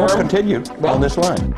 won't continue on this line.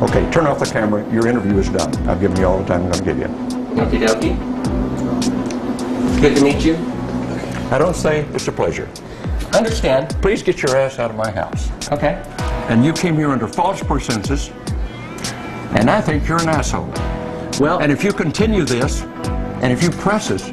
Okay, turn off the camera. Your interview is done. I've given you all the time I'm going to give you. Okie dokie. Good to meet you. I don't say it's a pleasure. Understand. Please get your ass out of my house. Okay. And you came here under false pretenses, and I think you're an asshole. Well, and if you continue this, and if you press this,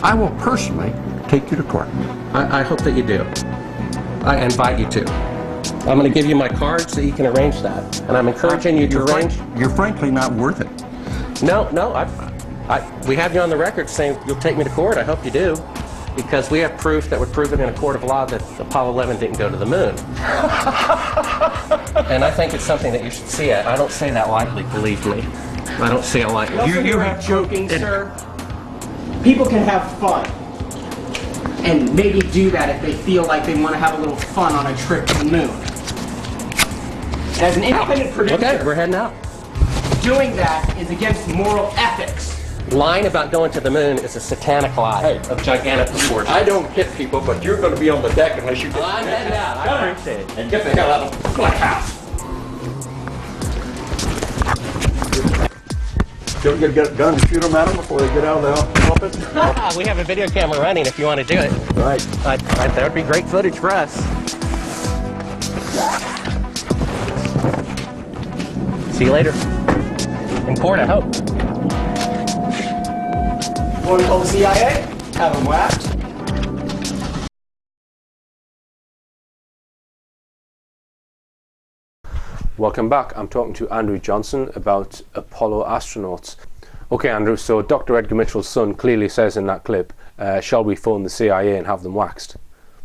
I will personally take you to court. I hope that you do. I invite you to. I'm going to give you my card so you can arrange that. And I'm encouraging you to arrange. You're frankly not worth it. No, we have you on the record saying you'll take me to court. I hope you do. Because we have proof that would prove it in a court of law that Apollo 11 didn't go to the moon. And I think it's something that you should see. I don't say that lightly, believe me. I don't say it lightly. You're joking, sir. People can have fun. And maybe do that if they feel like they want to have a little fun on a trip to the moon. As an independent producer, okay, we're heading out. Doing that is against moral ethics. Lying about going to the moon is a satanic lie of gigantic proportions. I don't hit people, but you're going to be on the deck unless you get... I'm heading out. I appreciate it. And get the hell out of the black house. You ever get a gun and shoot them at them before they get out of the office? We have a video camera running if you want to do it. Right. That would be great footage for us. See you later. In court, I hope. Want to call the CIA? Have them whacked. Welcome back. I'm talking to Andrew Johnson about Apollo astronauts. Okay, Andrew, so Dr. Edgar Mitchell's son clearly says in that clip, shall we phone the CIA and have them waxed?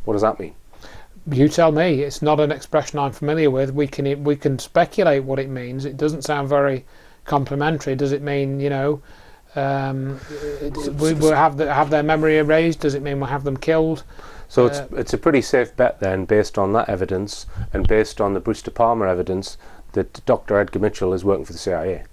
What does that mean? You tell me. It's not an expression I'm familiar with. We can speculate what it means. It doesn't sound very complimentary. Does it mean, you know, we'll have their memory erased? Does it mean we'll have them killed? So it's a pretty safe bet then, based on that evidence and based on the Brewster Palmer evidence, that Dr. Edgar Mitchell is working for the CIA.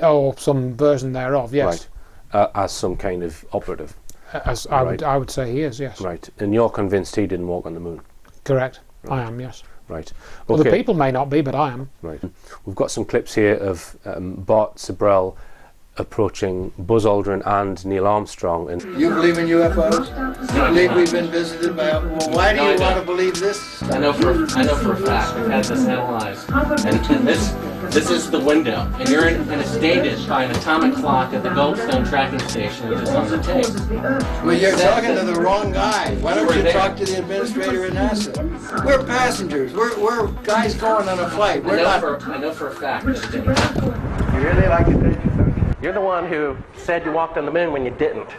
Or some version thereof, yes. Right. As some kind of operative. I would say he is, yes. Right. And you're convinced he didn't walk on the moon? Correct. Right. I am, yes. Right. Okay. Other people may not be, but I am. Right. We've got some clips here of Bart Sibrel approaching Buzz Aldrin and Neil Armstrong. And you believe in UFOs? You believe we've been visited by... Well, why do you want to believe this? I know for a fact. We've had this analyzed. And this is the window. And you're in it's dated by an atomic clock at the Goldstone tracking station that is on the tape. Well, you're talking to the wrong guy. Why don't you talk to the administrator at NASA? We're passengers. We're guys going on a flight. We're I know for a fact that it didn't happen. You really like to take yourself? You're the one who said you walked on the moon when you didn't.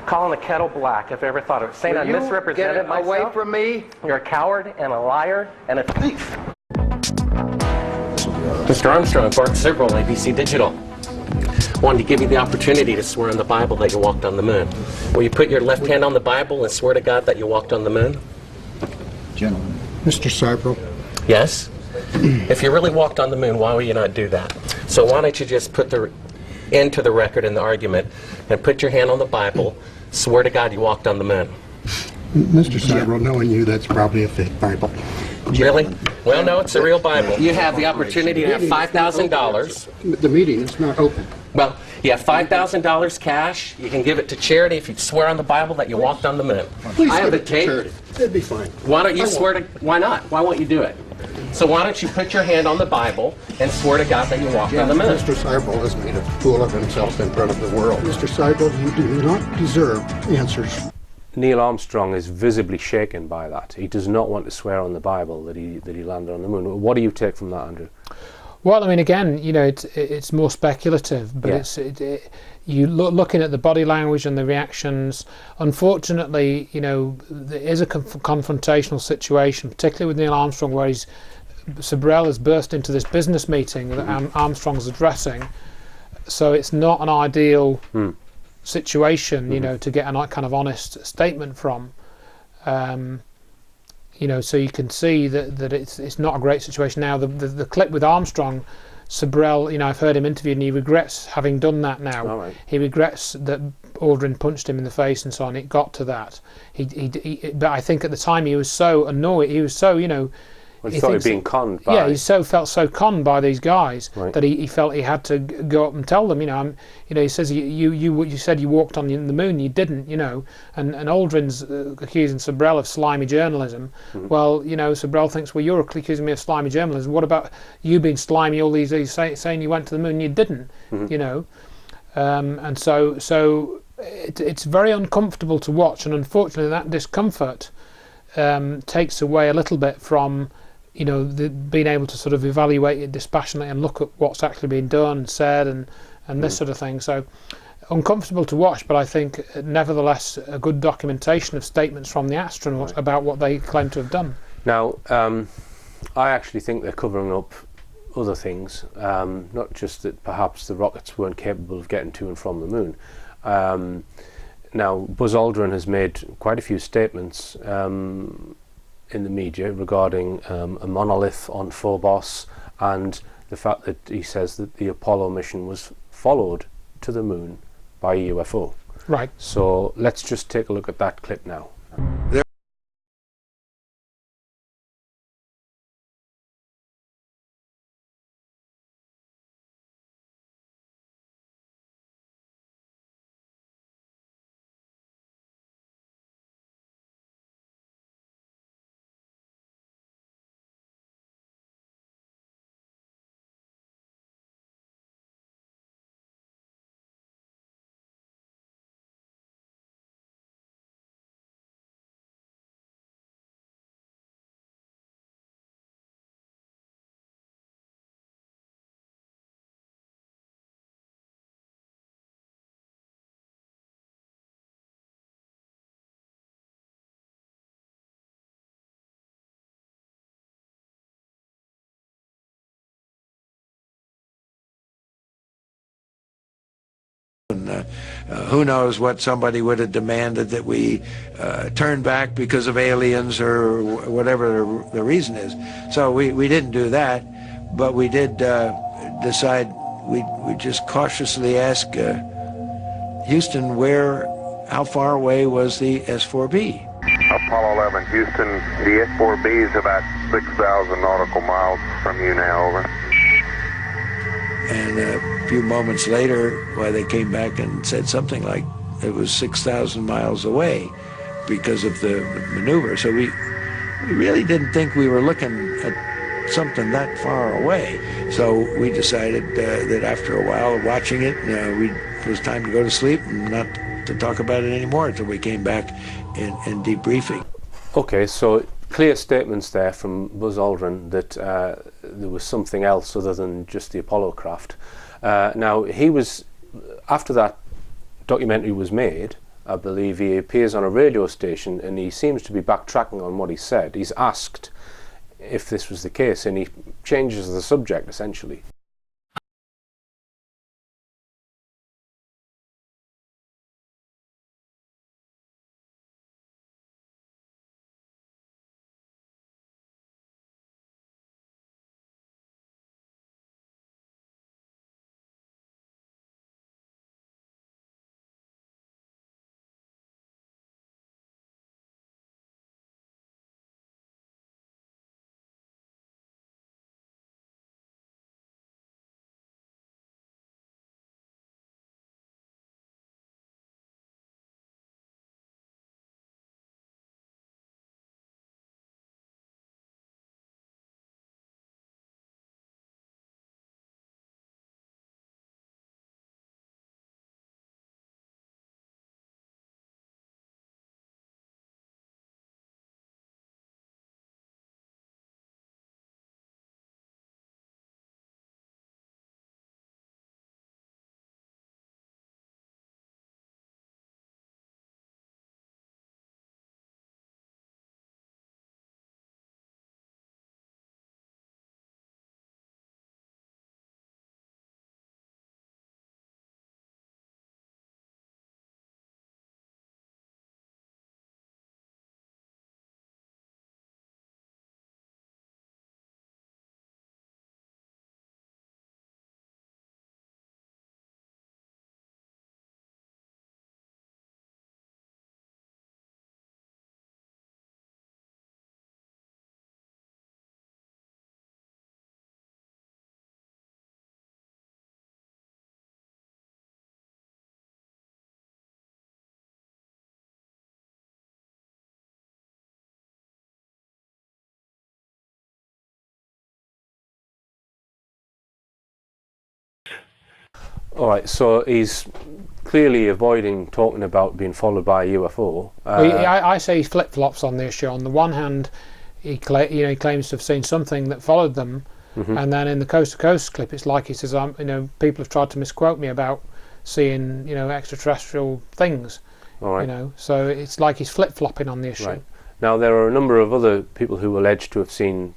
Calling the kettle black, if I ever thought of it. Saying I misrepresented myself. Away from me. You're a coward and a liar and a thief. Mr. Armstrong, Bart Sibrel, ABC Digital. Wanted to give you the opportunity to swear on the Bible that you walked on the moon. Will you put your left hand on the Bible and swear to God that you walked on the moon? Gentlemen. Mr. Sibrel. Yes? If you really walked on the moon, why would you not do that? So why don't you just put the into the record in the argument and put your hand on the Bible, swear to God you walked on the moon. Mr. Sibrel, knowing you, that's probably a fake Bible. Really? Well, no, it's a real Bible. You have the opportunity to have $5,000. The meeting is not open. Well, you have $5,000 cash. You can give it to charity if you swear on the Bible that you walked on the moon. Please I have give the it to tape. charity. That'd be fine. Why don't you swear to... Why not? Why won't you do it? So why don't you put your hand on the Bible and swear to God that you walked on the moon? Mr. Sibrel has made a fool of himself in front of the world. Mr. Sibrel, you do not deserve answers. Neil Armstrong is visibly shaken by that. He does not want to swear on the Bible that he landed on the moon. What do you take from that, Andrew? Well, I mean, again, you know, it's more speculative, but yeah. You looking at the body language and the reactions. Unfortunately, you know, there is a confrontational situation, particularly with Neil Armstrong, where Sibrel has burst into this business meeting that Armstrong's addressing. So it's not an ideal situation, you know, to get a kind of honest statement from. You know, so you can see that it's not a great situation. Now, the clip with Armstrong, Sibrel, you know, I've heard him interviewed, and he regrets having done that now. All right. He regrets that Aldrin punched him in the face and so on. It got to that. But I think at the time he was so annoyed. He was so, you know, Well, he thought he'd been conned by... Yeah, he felt so conned by these guys Right. that he felt he had to go up and tell them, he says, you said you walked on the moon, you didn't, and Aldrin's accusing Sobrell of slimy journalism. Well, Sobrell thinks, well, you're accusing me of slimy journalism. What about you being slimy all these days, saying you went to the moon and you didn't, and so it's very uncomfortable to watch, and unfortunately that discomfort takes away a little bit from being able to sort of evaluate it dispassionately and look at what's actually been done and said and this sort of thing. So uncomfortable to watch, but I think nevertheless a good documentation of statements from the astronauts about what they claim to have done. Now, I actually think they're covering up other things, not just that perhaps the rockets weren't capable of getting to and from the moon. Now, Buzz Aldrin has made quite a few statements in the media regarding a monolith on Phobos and the fact that he says that the Apollo mission was followed to the moon by a UFO. Right. So let's just take a look at that clip now. Who knows what somebody would have demanded that we turn back because of aliens or whatever the reason is. So we didn't do that, but we did decide we just cautiously ask Houston how far away was the S4B? Apollo 11, Houston, the S4B is about 6,000 nautical miles from you now, over. And a few moments later, they came back and said something like it was 6,000 miles away because of the maneuver. So we really didn't think we were looking at something that far away. So we decided that after a while of watching it, it was time to go to sleep and not to talk about it anymore until we came back in debriefing. Okay, so clear statements there from Buzz Aldrin that there was something else other than just the Apollo craft. Now, after that documentary was made, I believe he appears on a radio station and he seems to be backtracking on what he said. He's asked if this was the case and he changes the subject essentially. All right, so he's clearly avoiding talking about being followed by a UFO. I say he flip-flops on the issue. On the one hand, he claims to have seen something that followed them, and then in the Coast to Coast clip, it's like he says, people have tried to misquote me about seeing, extraterrestrial things. All right. So it's like he's flip-flopping on the issue. Right. Now, there are a number of other people who allege to have seen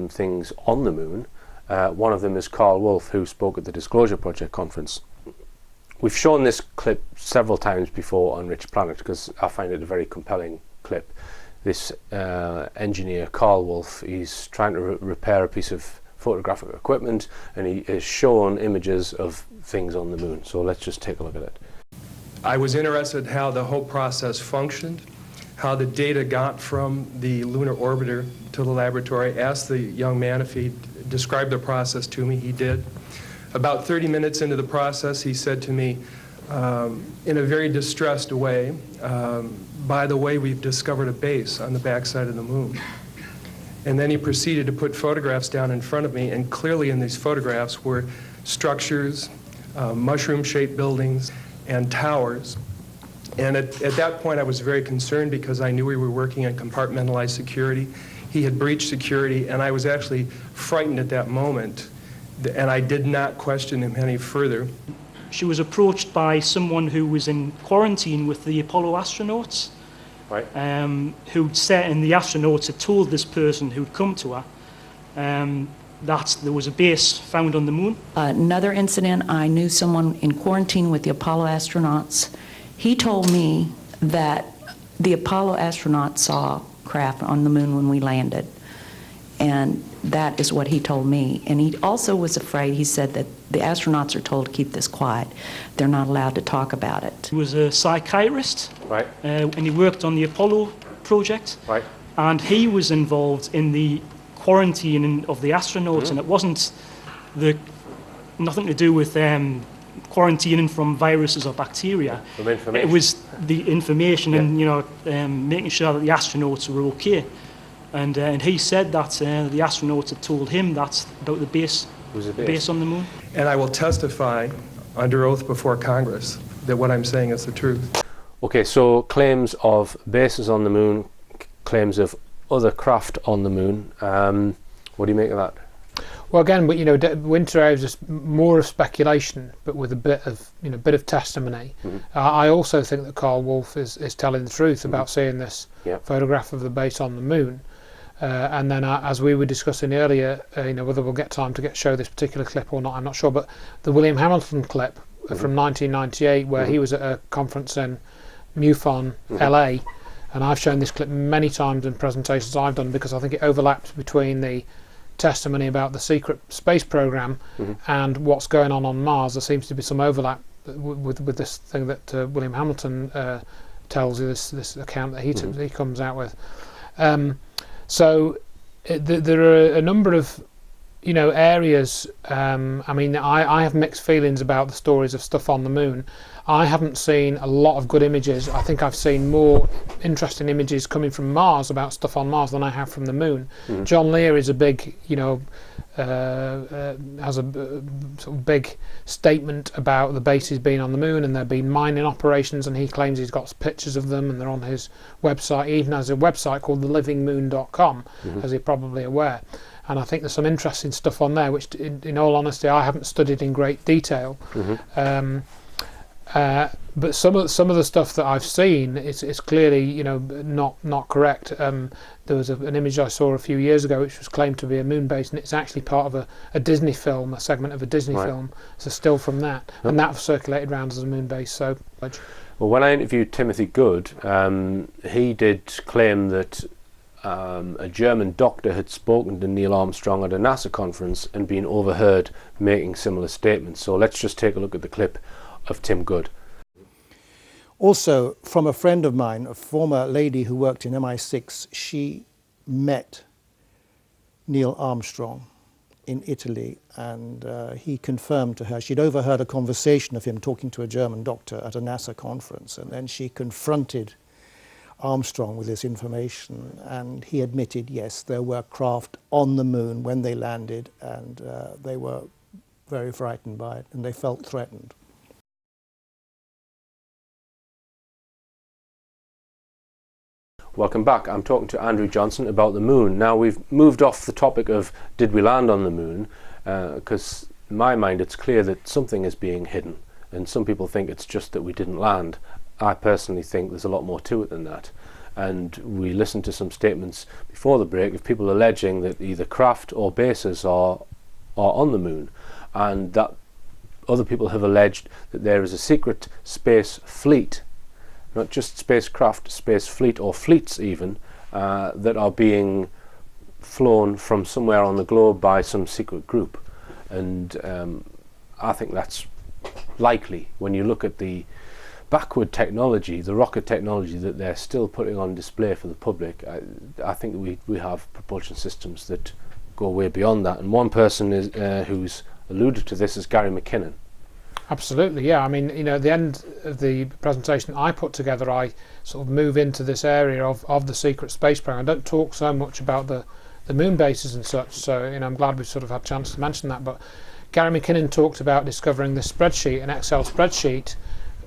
things on the moon. One of them is Carl Wolf, who spoke at the Disclosure Project conference. We've shown this clip several times before on Rich Planet because I find it a very compelling clip. This engineer, Carl Wolf, he's trying to repair a piece of photographic equipment, and he is shown images of things on the moon. So let's just take a look at it. I was interested in how the whole process functioned, how the data got from the lunar orbiter to the laboratory. Asked the young man if he described the process to me. He did. About 30 minutes into the process, he said to me, in a very distressed way, by the way, we've discovered a base on the backside of the moon. And then he proceeded to put photographs down in front of me, and clearly in these photographs were structures, mushroom-shaped buildings, and towers. And at that point, I was very concerned because I knew we were working on compartmentalized security. He had breached security, and I was actually frightened at that moment, and I did not question him any further. She was approached by someone who was in quarantine with the Apollo astronauts, Right. who'd said, and the astronauts had told this person who'd come to her that there was a base found on the moon. Another incident, I knew someone in quarantine with the Apollo astronauts. He told me that the Apollo astronauts saw craft on the moon when we landed. And that is what he told me. And he also was afraid, he said that the astronauts are told to keep this quiet. They're not allowed to talk about it. He was a psychiatrist, Right. and he worked on the Apollo project. Right. And he was involved in the quarantining of the astronauts, and it wasn't nothing to do with quarantining from viruses or bacteria. From information. It was the information and making sure that the astronauts were okay. And he said that the astronauts had told him that about the base, base on the moon. And I will testify under oath before Congress that what I'm saying is the truth. Okay, so claims of bases on the moon, claims of other craft on the moon. What do you make of that? Well, again, Winter is just more of speculation, but with a bit of testimony. I also think that Carl Wolf is telling the truth about seeing this photograph of the base on the moon. And then, as we were discussing earlier, whether we'll get time to show this particular clip or not, I'm not sure. But the William Hamilton clip from 1998, where he was at a conference in MUFON, LA, and I've shown this clip many times in presentations I've done because I think it overlaps between the testimony about the secret space program and what's going on Mars. There seems to be some overlap with this thing that William Hamilton tells you, this account that he comes out with. So there are a number of areas. I have mixed feelings about the stories of stuff on the moon. I haven't seen a lot of good images. I think I've seen more interesting images coming from Mars about stuff on Mars than I have from the moon. John Lear is a big, has a sort of big statement about the bases being on the moon, and there have been mining operations, and he claims he's got pictures of them, and they're on his website. He even has a website called thelivingmoon.com, as you're probably aware. And I think there's some interesting stuff on there, which, in all honesty, I haven't studied in great detail. But some of the stuff that I've seen, it's clearly not correct. There was an image I saw a few years ago which was claimed to be a moon base, and it's actually part of a Disney film, a segment of a Disney film. It's a still from that, and that was circulated around as a moon base. So, well, when I interviewed Timothy Good, he did claim that a German doctor had spoken to Neil Armstrong at a NASA conference and been overheard making similar statements. So let's just take a look at the clip of Tim Good. Also, from a friend of mine, a former lady who worked in MI6, she met Neil Armstrong in Italy, and he confirmed to her, she'd overheard a conversation of him talking to a German doctor at a NASA conference, and then she confronted Armstrong with this information, and he admitted, yes, there were craft on the moon when they landed, and they were very frightened by it, and they felt threatened. Welcome back. I'm talking to Andrew Johnson about the moon. Now, we've moved off the topic of did we land on the moon, because in my mind it's clear that something is being hidden, and some people think it's just that we didn't land. I personally think there's a lot more to it than that. And we listened to some statements before the break of people alleging that either craft or bases are on the moon, and that other people have alleged that there is a secret space fleet, not just spacecraft, space fleet, or fleets even, that are being flown from somewhere on the globe by some secret group. And I think that's likely when you look at the backward technology, the rocket technology that they're still putting on display for the public. I think that we have propulsion systems that go way beyond that. And one person is, who's alluded to this is Gary McKinnon. Absolutely, yeah. I mean, you know, at the end of the presentation I put together, I sort of move into this area of the secret space program. I don't talk so much about the moon bases and such, so, you know, I'm glad we've sort of had a chance to mention that. But Gary McKinnon talked about discovering this spreadsheet, an Excel spreadsheet,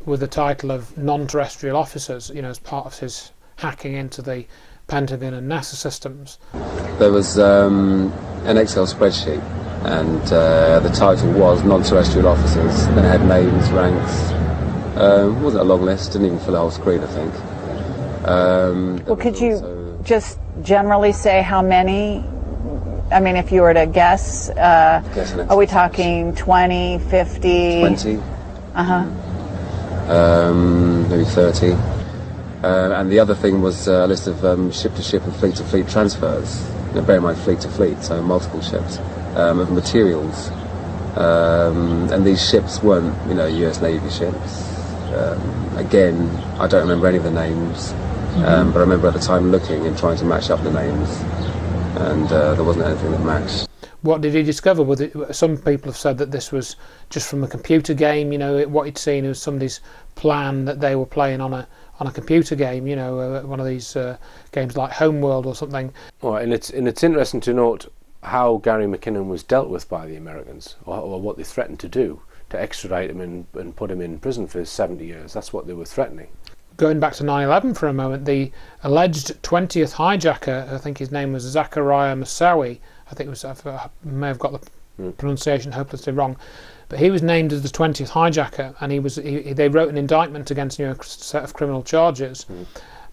with the title of non-terrestrial officers, you know, as part of his hacking into the Pentagon and NASA systems. There was an Excel spreadsheet, and the title was non-terrestrial officers. Then it had names, ranks. It wasn't a long list, didn't even fill a whole screen, I think. Well, could you just generally say how many? I mean, if you were to guess, are we talking 20, 50? 20. Uh-huh. Maybe 30. And the other thing was a list of ship-to-ship and fleet-to-fleet transfers. You know, bear in mind fleet-to-fleet, so multiple ships, of materials. And these ships weren't, you know, US Navy ships. Again, I don't remember any of the names, but I remember at the time looking and trying to match up the names, and there wasn't anything that matched. What did he discover? Was it, some people have said that this was just from a computer game. You know, what he'd seen was somebody's plan that they were playing on a computer game. You know, one of these games like Homeworld or something. Oh, and it's interesting to note how Gary McKinnon was dealt with by the Americans, or what they threatened to do, to extradite him and put him in prison for 70 years. That's what they were threatening. Going back to 9/11 for a moment, the alleged 20th hijacker, I think his name was Zachariah Moussaoui. I think it was, I may have got the pronunciation hopelessly wrong, but he was named as the 20th hijacker, and they wrote an indictment against him, a set of criminal charges,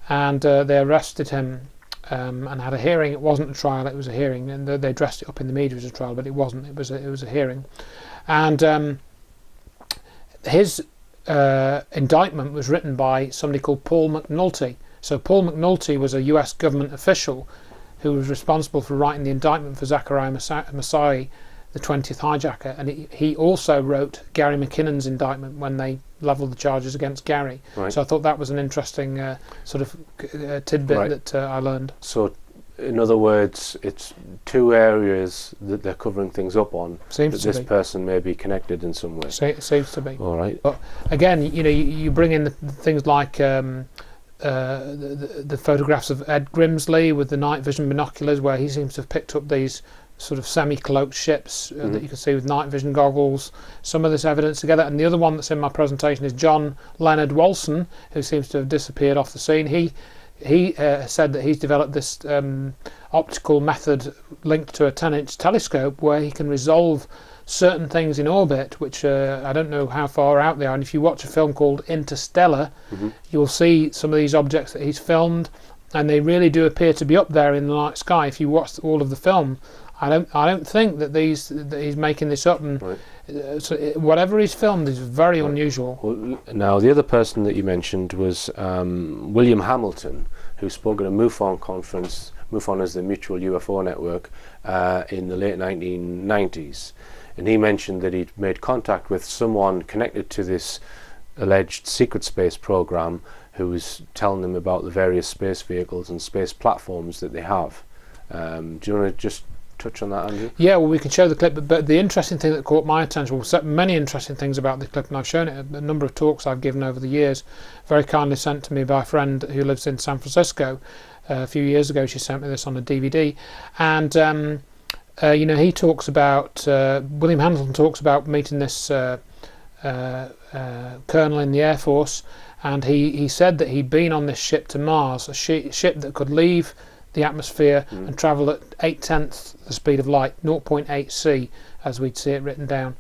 and they arrested him and had a hearing. It wasn't a trial; it was a hearing, and they dressed it up in the media as a trial, but it wasn't. It was a hearing, and his indictment was written by somebody called Paul McNulty. So Paul McNulty was a US government official who was responsible for writing the indictment for Zachariah Moussaoui, the 20th hijacker, and he also wrote Gary McKinnon's indictment when they levelled the charges against Gary. Right. So I thought that was an interesting sort of tidbit that I learned. So, in other words, it's two areas that they're covering things up on. Seems that this person may be connected in some way. Seems to be. All right. But again, you know, you bring in the things like the photographs of Ed Grimsley with the night vision binoculars, where he seems to have picked up these sort of semi-cloaked ships that you can see with night vision goggles. Some of this evidence together, and the other one that's in my presentation is John Leonard Wolson, who seems to have disappeared off the scene. He said that he's developed this optical method linked to a 10-inch telescope where he can resolve certain things in orbit, which I don't know how far out they are. And if you watch a film called Interstellar, you'll see some of these objects that he's filmed, and they really do appear to be up there in the night sky. If you watch all of the film, I don't think that he's making this up. And so whatever he's filmed is very unusual. Well, now the other person that you mentioned was William Hamilton, who spoke at a MUFON conference. MUFON is the Mutual UFO Network in the late 1990s. And he mentioned that he'd made contact with someone connected to this alleged secret space program who was telling them about the various space vehicles and space platforms that they have. Do you want to just touch on that, Andrew? Yeah, well, we can show the clip, but the interesting thing that caught my attention, well, many interesting things about the clip, and I've shown it at a number of talks I've given over the years, very kindly sent to me by a friend who lives in San Francisco. A few years ago she sent me this on a DVD, and you know, he talks about, William Hamilton talks about meeting this colonel in the Air Force, and he said that he'd been on this ship to Mars, a ship that could leave the atmosphere and travel at 8/10 the speed of light, 0.8 c, as we'd see it written down,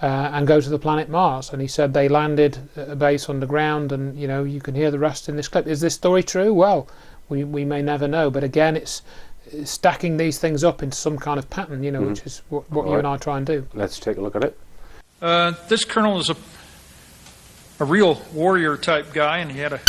and go to the planet Mars. And he said they landed at a base underground, and you know, you can hear the rest in this clip. Is this story true? Well, we may never know, but again, it's stacking these things up into some kind of pattern, you know, which is what you and I try and do. Let's take a look at it. This colonel is a real warrior type guy, and he had a